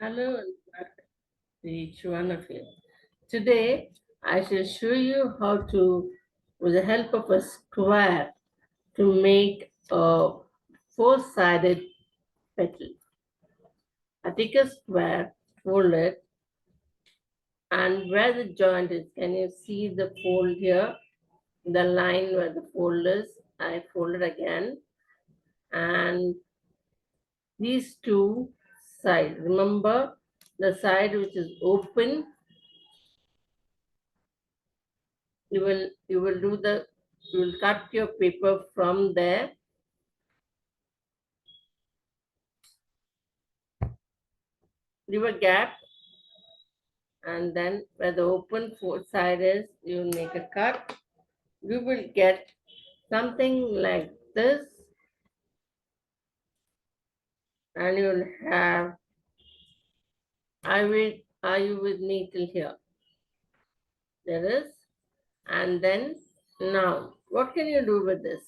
Hello and welcome to each one of you. Today, I shall show you how to, with the help of a square, to make a four-sided petal. I take a square, fold it, and where the joint is, can you see the fold here? The line where the fold is, I fold it again, and these two sides. Remember, the side which is open, you will cut your paper from there, leave a gap, and then where the open side is, you make a cut. You will get something like this, and you'll have, are you with me till here? There is. And then now, what can you do with this?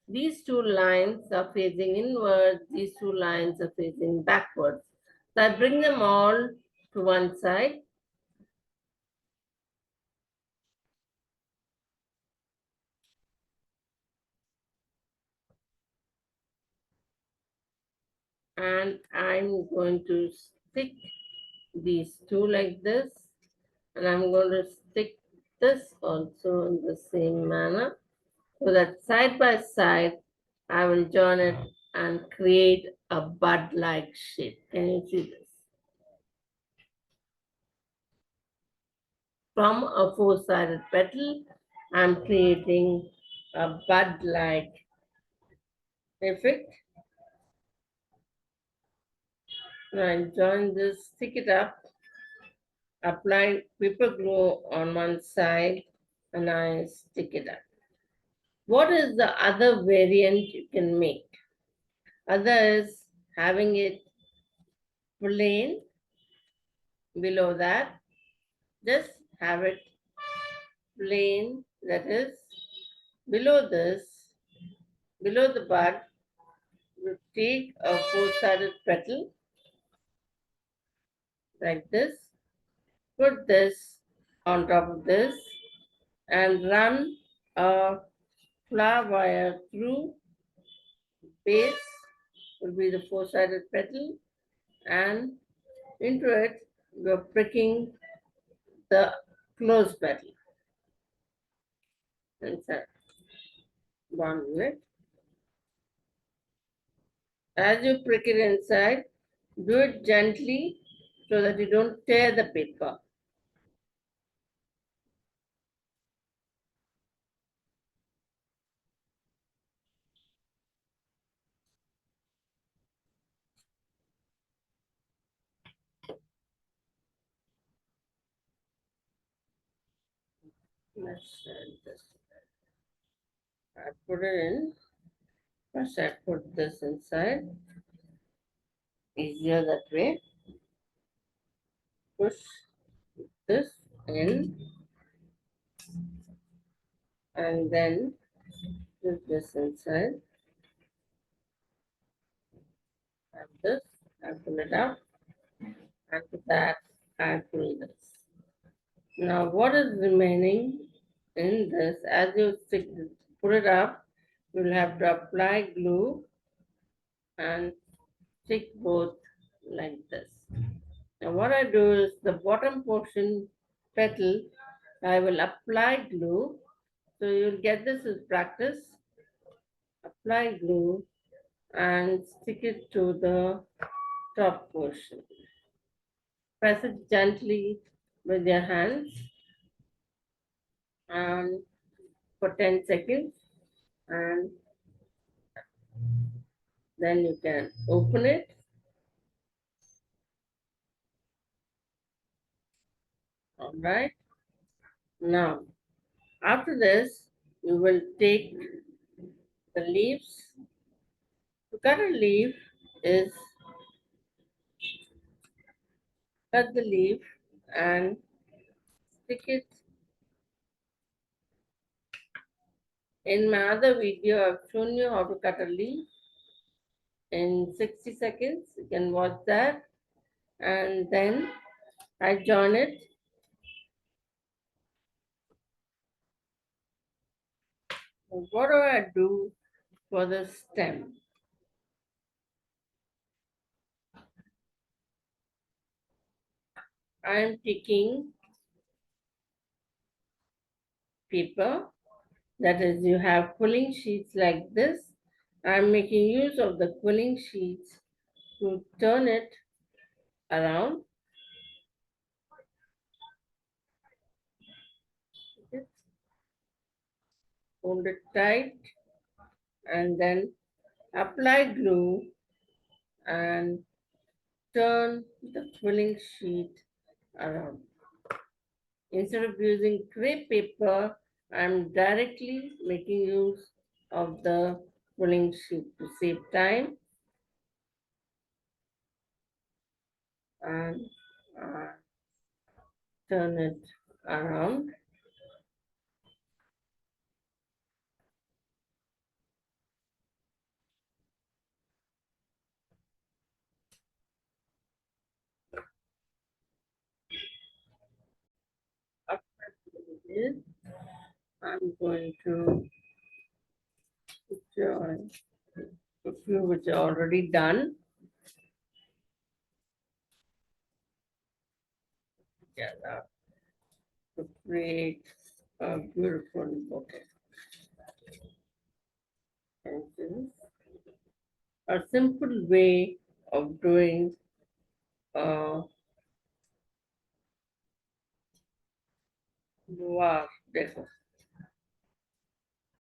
These two lines are facing inwards, these two lines are facing backwards. So I bring them all to one side. And I'm going to stick these two like this, and I'm going to stick this also in the same manner, so that side by side I will join it and create a bud-like shape. Can you see this? From a four-sided petal, I'm creating a bud-like effect. Now I join this, stick it up, apply paper glue on one side, and I stick it up. What is the other variant you can make? Other is having it plain below that. Just have it plain, that is below this, below the bud, you take a four-sided petal like this, put this on top of this, and run a flower wire through. Base will be the four-sided petal, and into it you're pricking the closed petal inside. One minute. As you prick it inside, do it gently so that you don't tear the paper. Let's this. I put it in. First, I put this inside. Easier that way. Push this in, and then put this inside. And this, I pull it out. After that, I pull this. Now, what is remaining in this? As you put it up, you will have to apply glue and stick both like this. Now what I do is the bottom portion petal, I will apply glue. So you'll get this as practice. Apply glue and stick it to the top portion. Press it gently with your hands and for 10 seconds, and then you can open it. All right. Now, after this, you will take the leaves. To cut a leaf is cut the leaf and stick it. In my other video, I've shown you how to cut a leaf in 60 seconds. You can watch that. and then I join it. What do I do for the stem? I am taking paper, that is, you have quilling sheets like this. I am making use of the quilling sheets to turn it around. Hold it tight and then apply glue and turn the quilling sheet around. Instead of using crepe paper, I'm directly making use of the quilling sheet to save time and uh, turn it around. After this, I'm going to join a few which are already done together to create a beautiful bouquet. And this is a simple way of doing a vase decor.